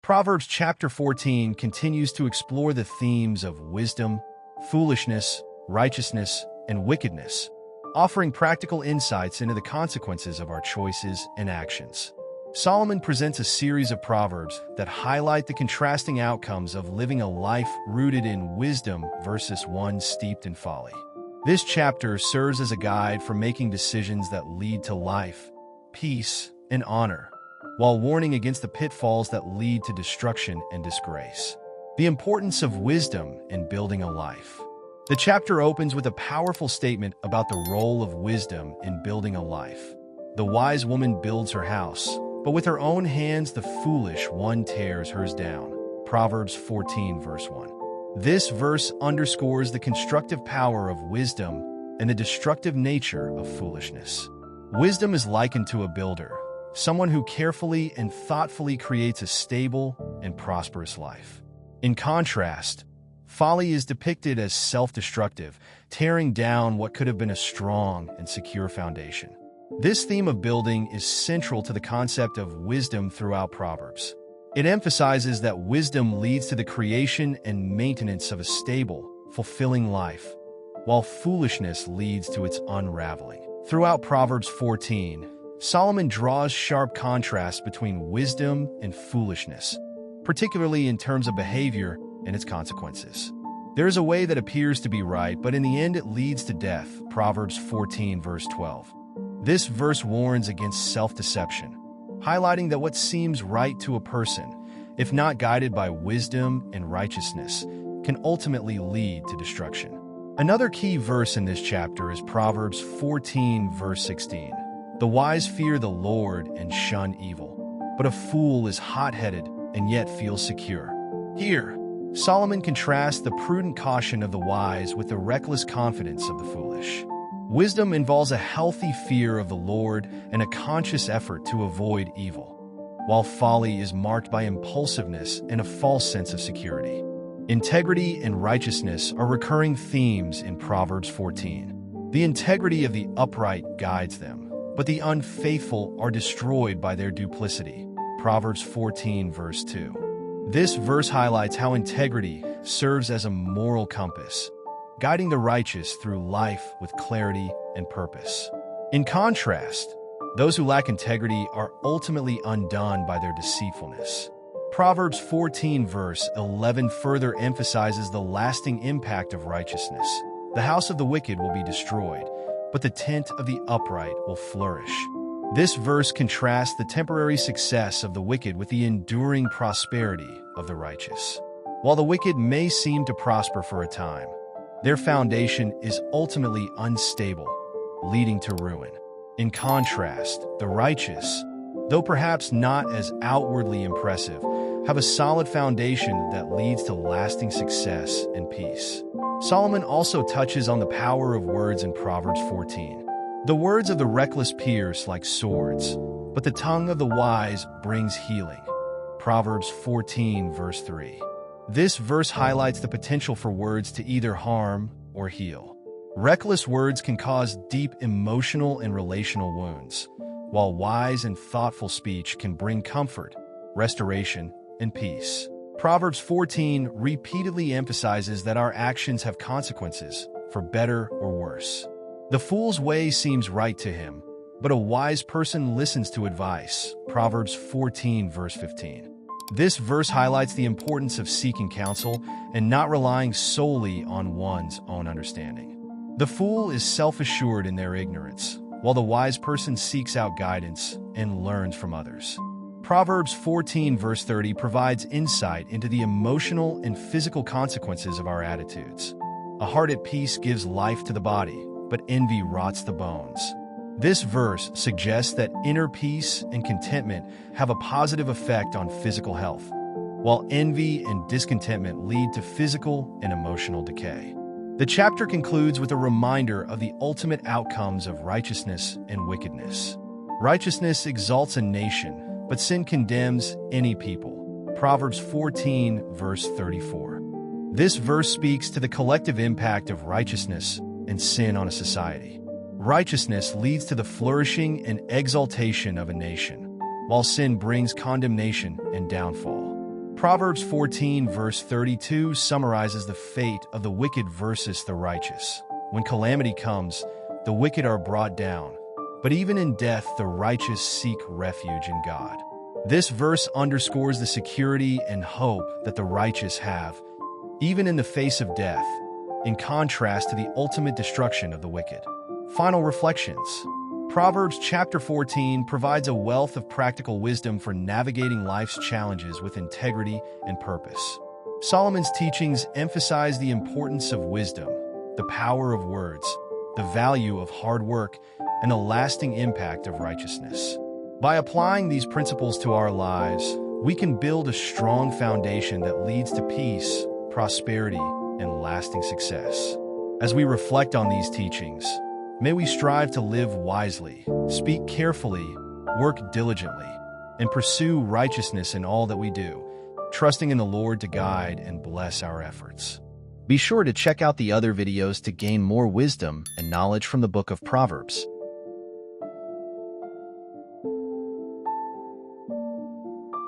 Proverbs chapter 14 continues to explore the themes of wisdom, foolishness, righteousness, and wickedness, offering practical insights into the consequences of our choices and actions. Solomon presents a series of proverbs that highlight the contrasting outcomes of living a life rooted in wisdom versus one steeped in folly. This chapter serves as a guide for making decisions that lead to life, peace, and honor, while warning against the pitfalls that lead to destruction and disgrace. The importance of wisdom in building a life. The chapter opens with a powerful statement about the role of wisdom in building a life. The wise woman builds her house, but with her own hands the foolish one tears hers down. Proverbs 14 verse 1. This verse underscores the constructive power of wisdom and the destructive nature of foolishness. Wisdom is likened to a builder, someone who carefully and thoughtfully creates a stable and prosperous life. In contrast, folly is depicted as self-destructive, tearing down what could have been a strong and secure foundation. This theme of building is central to the concept of wisdom throughout Proverbs. It emphasizes that wisdom leads to the creation and maintenance of a stable, fulfilling life, while foolishness leads to its unraveling. Throughout Proverbs 14, Solomon draws sharp contrasts between wisdom and foolishness, particularly in terms of behavior and its consequences. There is a way that appears to be right, but in the end it leads to death. Proverbs 14 verse 12. This verse warns against self-deception, highlighting that what seems right to a person, if not guided by wisdom and righteousness, can ultimately lead to destruction. Another key verse in this chapter is Proverbs 14 verse 16. The wise fear the Lord and shun evil, but a fool is hot-headed and yet feels secure. Here, Solomon contrasts the prudent caution of the wise with the reckless confidence of the foolish. Wisdom involves a healthy fear of the Lord and a conscious effort to avoid evil, while folly is marked by impulsiveness and a false sense of security. Integrity and righteousness are recurring themes in Proverbs 14. The integrity of the upright guides them, but the unfaithful are destroyed by their duplicity. Proverbs 14 verse 2. This verse highlights how integrity serves as a moral compass, guiding the righteous through life with clarity and purpose. In contrast, those who lack integrity are ultimately undone by their deceitfulness. Proverbs 14 verse 11 further emphasizes the lasting impact of righteousness. The house of the wicked will be destroyed, but the tent of the upright will flourish. This verse contrasts the temporary success of the wicked with the enduring prosperity of the righteous. While the wicked may seem to prosper for a time, their foundation is ultimately unstable, leading to ruin. In contrast, the righteous, though perhaps not as outwardly impressive, have a solid foundation that leads to lasting success and peace. Solomon also touches on the power of words in Proverbs 14. The words of the reckless pierce like swords, but the tongue of the wise brings healing. Proverbs 14 verse 3. This verse highlights the potential for words to either harm or heal. Reckless words can cause deep emotional and relational wounds, while wise and thoughtful speech can bring comfort, restoration, and peace. Proverbs 14 repeatedly emphasizes that our actions have consequences, for better or worse. The fool's way seems right to him, but a wise person listens to advice. Proverbs 14 verse 15. This verse highlights the importance of seeking counsel and not relying solely on one's own understanding. The fool is self-assured in their ignorance, while the wise person seeks out guidance and learns from others. Proverbs 14 verse 30 provides insight into the emotional and physical consequences of our attitudes. A heart at peace gives life to the body, but envy rots the bones. This verse suggests that inner peace and contentment have a positive effect on physical health, while envy and discontentment lead to physical and emotional decay. The chapter concludes with a reminder of the ultimate outcomes of righteousness and wickedness. Righteousness exalts a nation, but sin condemns any people. Proverbs 14 verse 34. This verse speaks to the collective impact of righteousness and sin on a society. Righteousness leads to the flourishing and exaltation of a nation, while sin brings condemnation and downfall. Proverbs 14 verse 32 summarizes the fate of the wicked versus the righteous. When calamity comes, the wicked are brought down, but even in death the righteous seek refuge in God. This verse underscores the security and hope that the righteous have, even in the face of death, in contrast to the ultimate destruction of the wicked. Final reflections. Proverbs chapter 14 provides a wealth of practical wisdom for navigating life's challenges with integrity and purpose. Solomon's teachings emphasize the importance of wisdom, the power of words, the value of hard work, and the lasting impact of righteousness. By applying these principles to our lives, we can build a strong foundation that leads to peace, prosperity, and lasting success. As we reflect on these teachings, may we strive to live wisely, speak carefully, work diligently, and pursue righteousness in all that we do, trusting in the Lord to guide and bless our efforts. Be sure to check out the other videos to gain more wisdom and knowledge from the book of Proverbs.